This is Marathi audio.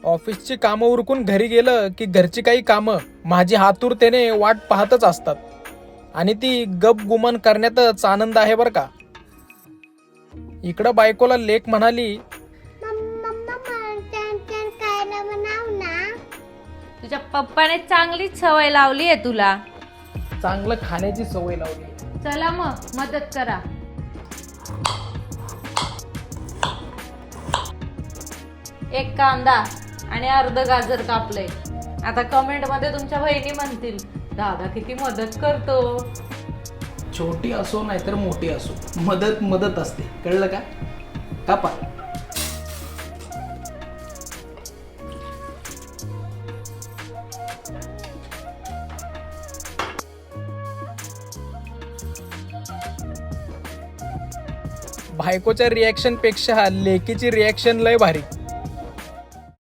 ऑफिसची कामं उरकून घरी गेलं की घरची काही कामं माझी आतुरतेने वाट पाहतच असतात आणि ती गप गुमान करण्यातच आनंद आहे बरं का. इकडं बायकोला लेक म्हणाली, तुझ्या पप्पाने चांगलीच सवय लावली आहे तुला. चांगलं खाण्याची सवय लावली. चला मग मदत करा. एक कांदा आणि अर्ध गाजर कापलंय. आता कमेंट मध्ये तुमच्या बहिणी म्हणतील दादा किती मदत करतो. छोटी असो नाहीतर मोठी असो, मदत मदत असते, कळलं का. कापा. बायकोच्या रिॲक्शन पेक्षा लेकीची रिॲक्शन लय भारी.